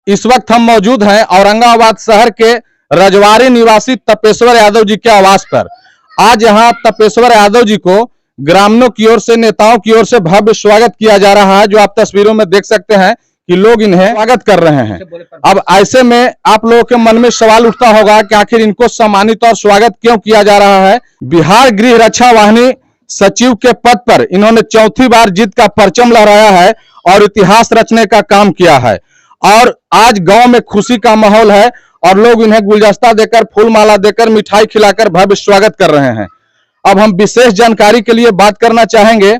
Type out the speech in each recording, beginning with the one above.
इस वक्त हम मौजूद हैं औरंगाबाद शहर के रजवाड़ी निवासी तपेश्वर यादव जी के आवास पर। आज यहाँ तपेश्वर यादव जी को ग्रामीणों की ओर से, नेताओं की ओर से भव्य स्वागत किया जा रहा है, जो आप तस्वीरों में देख सकते हैं कि लोग इन्हें स्वागत कर रहे हैं। अब ऐसे में आप लोगों के मन में सवाल उठता होगा कि आखिर इनको सम्मानित और स्वागत क्यों किया जा रहा है। बिहार गृह रक्षा वाहिनी सचिव के पद पर इन्होंने चौथी बार जीत का परचम लहराया है और इतिहास रचने का काम किया है। और आज गांव में खुशी का माहौल है और लोग इन्हें गुलदस्ता देकर, फूल माला देकर, मिठाई खिलाकर भव्य स्वागत कर रहे हैं। अब हम विशेष जानकारी के लिए बात करना चाहेंगे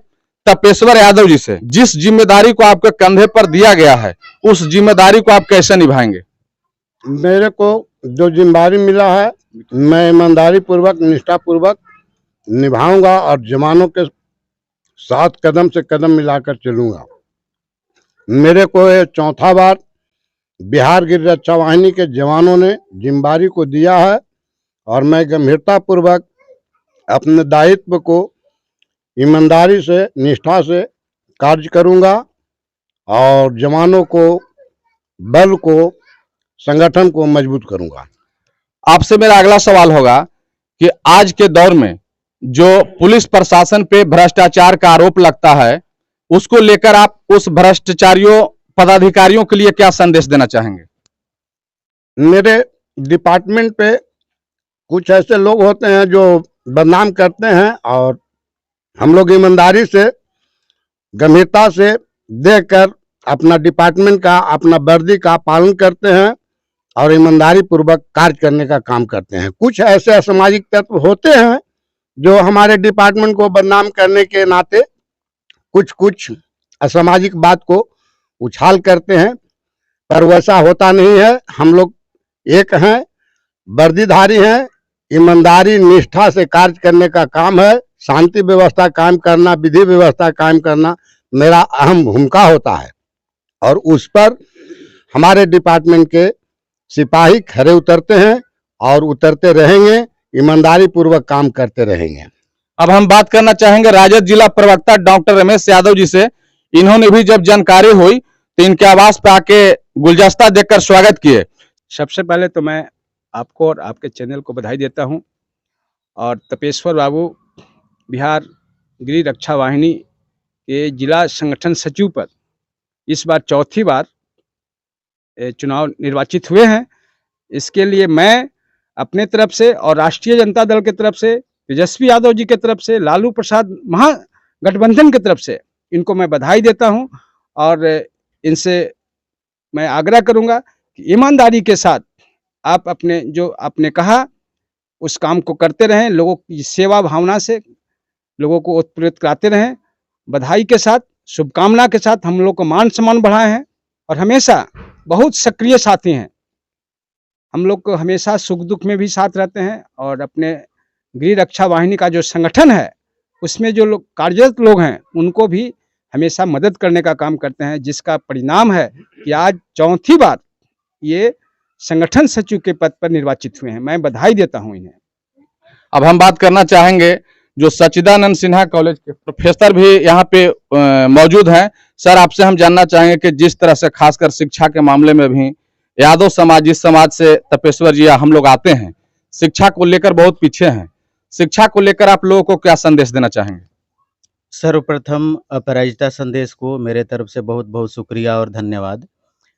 तपेश्वर यादव जी से। जिस जिम्मेदारी को आपके कंधे पर दिया गया है, उस जिम्मेदारी को आप कैसे निभाएंगे? मेरे को जो जिम्मेदारी मिला है, मैं ईमानदारी पूर्वक, निष्ठा पूर्वक निभाऊंगा और जवानों के साथ कदम से कदम मिलाकर चलूंगा। मेरे को ये चौथा बार बिहार गृह रक्षा वाहिनी के जवानों ने जिम्मेदारी को दिया है और मैं गंभीरता पूर्वक अपने दायित्व को ईमानदारी से, निष्ठा से कार्य करूंगा और जवानों को, बल को, संगठन को मजबूत करूंगा। आपसे मेरा अगला सवाल होगा कि आज के दौर में जो पुलिस प्रशासन पे भ्रष्टाचार का आरोप लगता है, उसको लेकर आप उस भ्रष्टाचारियों, पदाधिकारियों के लिए क्या संदेश देना चाहेंगे? मेरे डिपार्टमेंट पे कुछ ऐसे लोग होते हैं जो बदनाम करते हैं और हम लोग ईमानदारी से, गंभीरता से देखकर अपना डिपार्टमेंट का, अपना वर्दी का पालन करते हैं और ईमानदारी पूर्वक कार्य करने का काम करते हैं। कुछ ऐसे असामाजिक तत्व होते हैं जो हमारे डिपार्टमेंट को बदनाम करने के नाते कुछ असामाजिक बात को उछाल करते हैं, पर वैसा होता नहीं है। हम लोग एक हैं, वर्दीधारी हैं, ईमानदारी, निष्ठा से कार्य करने का काम है। शांति व्यवस्था कायम करना, विधि व्यवस्था कायम करना मेरा अहम भूमिका होता है और उस पर हमारे डिपार्टमेंट के सिपाही खरे उतरते हैं और उतरते रहेंगे, ईमानदारी पूर्वक काम करते रहेंगे। अब हम बात करना चाहेंगे राजद जिला प्रवक्ता डॉक्टर रमेश यादव जी से। इन्होंने भी जब जानकारी हुई तो इनके आवास पे आके गुलदस्ता देकर स्वागत किए। सबसे पहले तो मैं आपको और आपके चैनल को बधाई देता हूं और तपेश्वर बाबू बिहार गृह रक्षा वाहिनी के जिला संगठन सचिव पर इस बार चौथी बार चुनाव निर्वाचित हुए हैं। इसके लिए मैं अपने तरफ से और राष्ट्रीय जनता दल की तरफ से, तेजस्वी यादव जी की तरफ से, लालू प्रसाद महागठबंधन की तरफ से इनको मैं बधाई देता हूं और इनसे मैं आग्रह करूंगा कि ईमानदारी के साथ आप अपने जो आपने कहा उस काम को करते रहें, लोगों की सेवा भावना से लोगों को उत्प्रेरित कराते रहें। बधाई के साथ, शुभकामना के साथ हम लोग को मान सम्मान बढ़ाए हैं और हमेशा बहुत सक्रिय साथी हैं। हम लोग को हमेशा सुख दुख में भी साथ रहते हैं और अपने गृह रक्षा वाहिनी का जो संगठन है उसमें जो लोग कार्यरत लोग हैं उनको भी हमेशा मदद करने का काम करते हैं, जिसका परिणाम है कि आज चौथी बार ये संगठन सचिव के पद पर निर्वाचित हुए हैं। मैं बधाई देता हूं इन्हें। अब हम बात करना चाहेंगे जो सच्चिदानंद सिन्हा कॉलेज के प्रोफेसर भी यहाँ पे मौजूद हैं। सर, आपसे हम जानना चाहेंगे कि जिस तरह से खासकर शिक्षा के मामले में भी यादव समाज, जिस समाज से तपेश्वर जी हम लोग आते हैं, शिक्षा को लेकर बहुत पीछे हैं। शिक्षा को लेकर आप लोगों को क्या संदेश देना चाहेंगे? सर्वप्रथम अपराजिता संदेश को मेरे तरफ से बहुत बहुत शुक्रिया और धन्यवाद।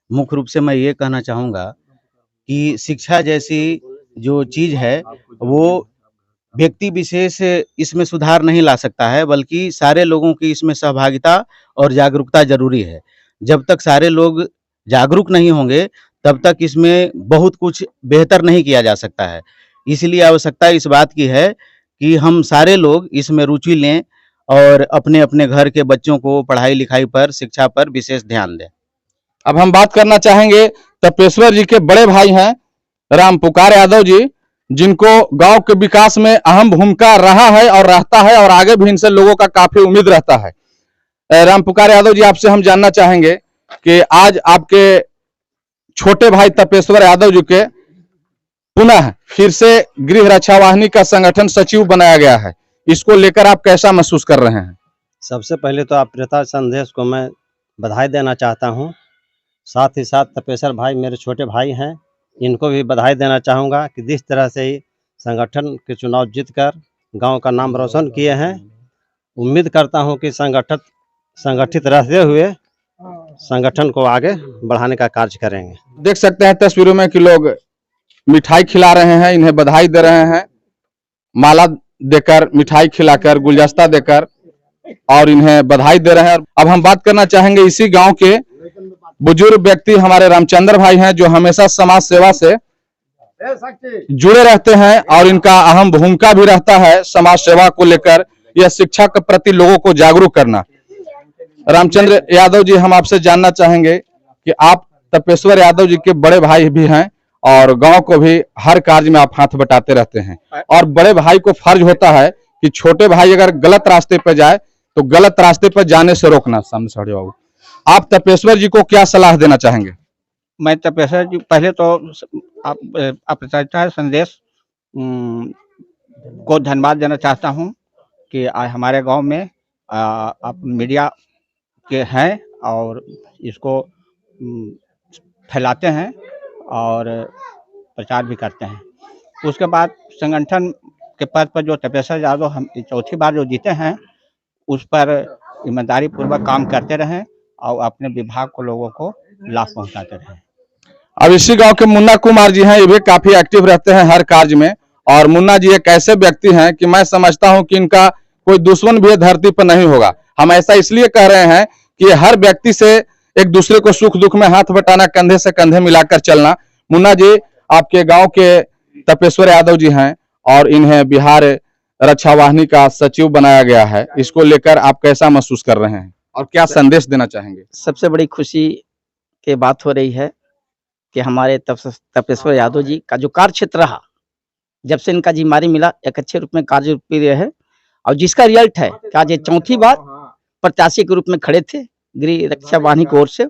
मुख्य रूप से मैं ये कहना चाहूँगा कि शिक्षा जैसी जो चीज़ है वो व्यक्ति विशेष इसमें सुधार नहीं ला सकता है, बल्कि सारे लोगों की इसमें सहभागिता और जागरूकता जरूरी है। जब तक सारे लोग जागरूक नहीं होंगे तब तक इसमें बहुत कुछ बेहतर नहीं किया जा सकता है। इसलिए आवश्यकता इस बात की है कि हम सारे लोग इसमें रुचि लें और अपने अपने घर के बच्चों को पढ़ाई लिखाई पर, शिक्षा पर विशेष ध्यान दें। अब हम बात करना चाहेंगे तपेश्वर जी के बड़े भाई हैं रामपुकार यादव जी, जिनको गांव के विकास में अहम भूमिका रहा है और रहता है और आगे भी इनसे लोगों का काफी उम्मीद रहता है। रामपुकार यादव जी, आपसे हम जानना चाहेंगे कि आज आपके छोटे भाई तपेश्वर यादव जी के पुनः फिर से गृह रक्षा वाहिनी का संगठन सचिव बनाया गया है, इसको लेकर आप कैसा महसूस कर रहे हैं? सबसे पहले तो अप्रियता संदेश को मैं बधाई देना चाहता हूं। साथ ही साथ तपेश्वर भाई मेरे छोटे भाई हैं, इनको भी बधाई देना चाहूँगा कि जिस तरह से ही संगठन के चुनाव जीतकर गांव का नाम रोशन किए हैं। उम्मीद करता हूं कि संगठित रहते हुए संगठन को आगे बढ़ाने का कार्य करेंगे। देख सकते हैं तस्वीरों में कि लोग मिठाई खिला रहे हैं, इन्हें बधाई दे रहे हैं, माला देकर, मिठाई खिलाकर, गुलदस्ता देकर और इन्हें बधाई दे रहे हैं। अब हम बात करना चाहेंगे इसी गांव के बुजुर्ग व्यक्ति हमारे रामचंद्र भाई हैं, जो हमेशा समाज सेवा से जुड़े रहते हैं और इनका अहम भूमिका भी रहता है समाज सेवा को लेकर, यह शिक्षा के प्रति लोगों को जागरूक करना। रामचंद्र यादव जी, हम आपसे जानना चाहेंगे कि आप तपेश्वर यादव जी के बड़े भाई भी हैं और गांव को भी हर कार्य में आप हाथ बटाते रहते हैं, और बड़े भाई को फर्ज होता है कि छोटे भाई अगर गलत रास्ते पर जाए तो गलत रास्ते पर जाने से रोकना। सामने साढ़े बाबू, आप तपेश्वर जी को क्या सलाह देना चाहेंगे? मैं तपेश्वर जी, पहले तो अपराजिता संदेश को धन्यवाद देना चाहता हूं कि आज हमारे गांव में आप मीडिया के हैं और इसको फैलाते हैं और प्रचार भी करते हैं। उसके बाद संगठन के पद पर जो तपेश्वर यादव हम चौथी बार जो जीते हैं, उस पर ईमानदारी पूर्वक काम करते रहें और अपने विभाग को लोगों को लाभ पहुंचाते रहें। अब इसी गांव के मुन्ना कुमार जी हैं, ये भी काफी एक्टिव रहते हैं हर कार्य में, और मुन्ना जी एक ऐसे व्यक्ति हैं कि मैं समझता हूं कि इनका कोई दुश्मन भी धरती पर नहीं होगा। हम ऐसा इसलिए कह रहे हैं कि हर व्यक्ति से एक दूसरे को सुख दुख में हाथ बटाना, कंधे से कंधे मिलाकर चलना। मुन्ना जी, आपके गांव के तपेश्वर यादव जी हैं और इन्हें बिहार रक्षा वाहिनी का सचिव बनाया गया है, इसको लेकर आप कैसा महसूस कर रहे हैं और क्या संदेश देना चाहेंगे? सबसे बड़ी खुशी की बात हो रही है कि हमारे तपेश्वर यादव जी का जो कार्य क्षेत्र रहा, जब से इनका जिम्मेदारी मिला, एक अच्छे रूप में कार्य है, और जिसका रिजल्ट है कि आज ये चौथी बार प्रत्याशी के रूप में खड़े थे गृह रक्षा वाहिनी की ओर से,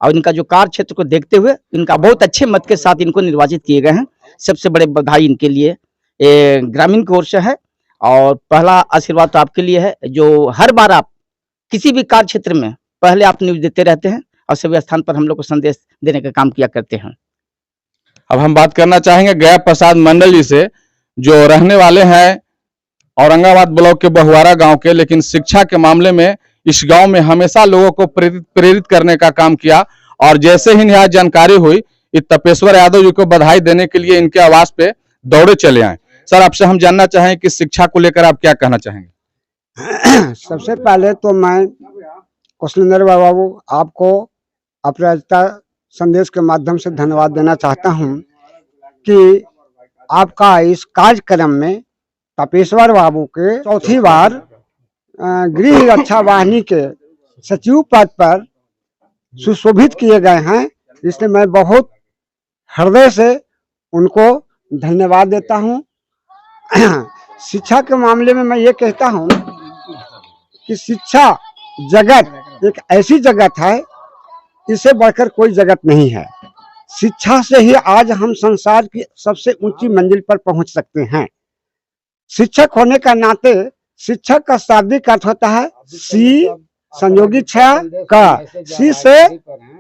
और इनका जो कार्य क्षेत्र को देखते हुए इनका बहुत अच्छे मत के साथ इनको निर्वाचित किए गए हैं। सबसे बड़े बधाई इनके लिए ग्रामीण की ओर से है, और पहला आशीर्वाद तो आपके लिए है, जो हर बार आप किसी भी कार्य क्षेत्र में पहले आप न्यूज देते रहते हैं और सभी स्थान पर हम लोग को संदेश देने का काम किया करते हैं। अब हम बात करना चाहेंगे गया प्रसाद मंडल जी से, जो रहने वाले हैं औरंगाबाद ब्लॉक के बहुआरा गांव के, लेकिन शिक्षा के मामले में इस गांव में हमेशा लोगों को प्रेरित करने का काम किया, और जैसे ही यह जानकारी हुई इस तपेश्वर यादव जी को बधाई देने के लिए इनके आवास पे दौड़े चले आए। सर, आपसे हम जानना चाहें कि शिक्षा को लेकर आप क्या कहना चाहेंगे? सबसे पहले तो मैं कुशलेंद्र बाबू आपको अपराजिता संदेश के माध्यम से धन्यवाद देना चाहता हूं कि आपका इस कार्यक्रम में तपेश्वर बाबू के चौथी बार गृह रक्षा वाहिनी के सचिव पद पर सुशोभित किए गए हैं, इसलिए मैं बहुत हृदय से उनको धन्यवाद देता हूं। शिक्षा के मामले में मैं ये कहता हूं कि शिक्षा जगत एक ऐसी जगत है, इससे बढ़कर कोई जगत नहीं है। शिक्षा से ही आज हम संसार की सबसे ऊंची मंजिल पर पहुंच सकते हैं। शिक्षक होने का नाते शिक्षक का शाब्दिक अर्थ होता है सी संयोगी छा का, सी से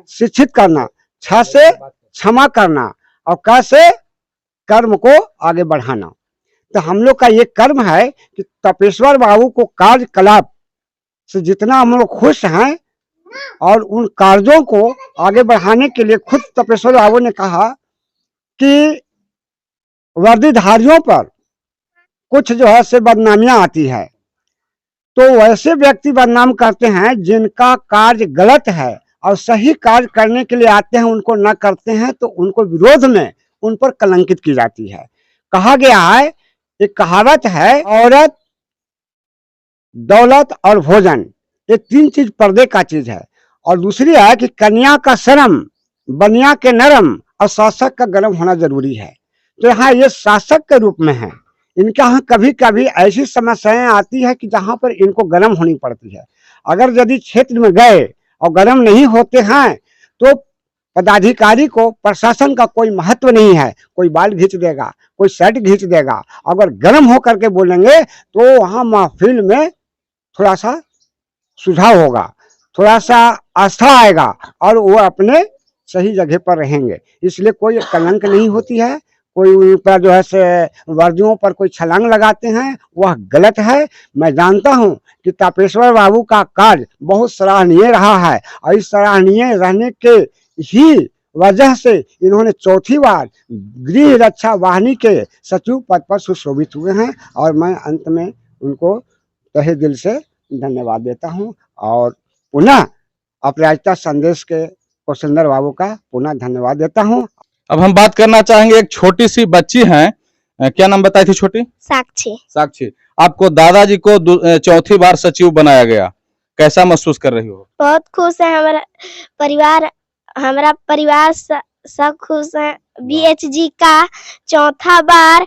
शिक्षित करना, छ से क्षमा करना और क से कर्म को आगे बढ़ाना। तो हम लोग का ये कर्म है कि तपेश्वर बाबू को कार्यकलाप से जितना हम लोग खुश हैं, और उन कार्यों को आगे बढ़ाने के लिए खुद तपेश्वर बाबू ने कहा कि वर्दीधारियों पर कुछ जो है से बदनामियां आती है, तो वैसे व्यक्ति बदनाम करते हैं जिनका कार्य गलत है और सही कार्य करने के लिए आते हैं उनको न करते हैं, तो उनको विरोध में उन पर कलंकित की जाती है। कहा गया है, एक कहावत है, औरत, दौलत और भोजन, ये तीन चीज पर्दे का चीज है, और दूसरी है कि कन्या का शर्म, बनिया के नरम और शासक का गर्म होना जरूरी है। तो यहाँ ये शासक के रूप में है, इनके यहाँ कभी कभी ऐसी समस्याएं आती है कि जहाँ पर इनको गर्म होनी पड़ती है। अगर यदि क्षेत्र में गए और गर्म नहीं होते हैं तो पदाधिकारी को, प्रशासन का कोई महत्व नहीं है, कोई बाल खींच देगा, कोई शर्ट खींच देगा। अगर गर्म होकर के बोलेंगे तो वहाँ महफिल में थोड़ा सा सुझाव होगा, थोड़ा सा आस्था आएगा और वो अपने सही जगह पर रहेंगे। इसलिए कोई कलंक नहीं होती है, कोई उन पर जो है से वर्दियों पर कोई छलांग लगाते हैं, वह गलत है। मैं जानता हूं कि तपेश्वर बाबू का कार्य बहुत सराहनीय रहा है और इस सराहनीय रहने के ही वजह से इन्होंने चौथी बार गृह रक्षा वाहिनी के सचिव पद पर सुशोभित हुए हैं और मैं अंत में उनको तहे दिल से धन्यवाद देता हूं और पुनः अपराजिता संदेश के कौशलेंद्र बाबू का पुनः धन्यवाद देता हूं। अब हम बात करना चाहेंगे, एक छोटी सी बच्ची हैं, क्या नाम बताई थी छोटी? साक्षी। साक्षी, आपको दादाजी को चौथी बार सचिव बनाया गया, कैसा महसूस कर रही हो? बहुत खुश है, हमारा परिवार सब खुश है। बीएचजी का चौथा बार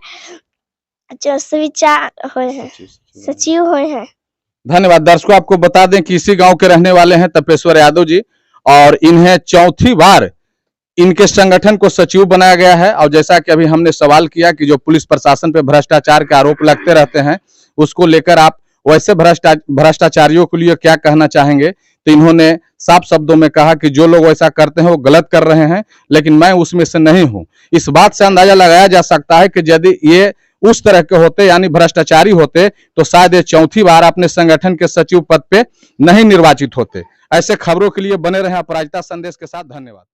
सचिव हुए हैं। धन्यवाद। दर्शकों, आपको बता दें कि इसी गांव के रहने वाले हैं तपेश्वर यादव जी और इन्हें चौथी बार इनके संगठन को सचिव बनाया गया है। और जैसा कि अभी हमने सवाल किया कि जो पुलिस प्रशासन पे भ्रष्टाचार के आरोप लगते रहते हैं, उसको लेकर आप वैसे भ्रष्टाचारियों के लिए क्या कहना चाहेंगे? तो इन्होंने साफ शब्दों में कहा कि जो लोग ऐसा करते हैं वो गलत कर रहे हैं, लेकिन मैं उसमें से नहीं हूं। इस बात से अंदाजा लगाया जा सकता है कि यदि ये उस तरह के होते यानी भ्रष्टाचारी होते तो शायद ये चौथी बार अपने संगठन के सचिव पद पे नहीं निर्वाचित होते। ऐसे खबरों के लिए बने रहें अपराजिता संदेश के साथ। धन्यवाद।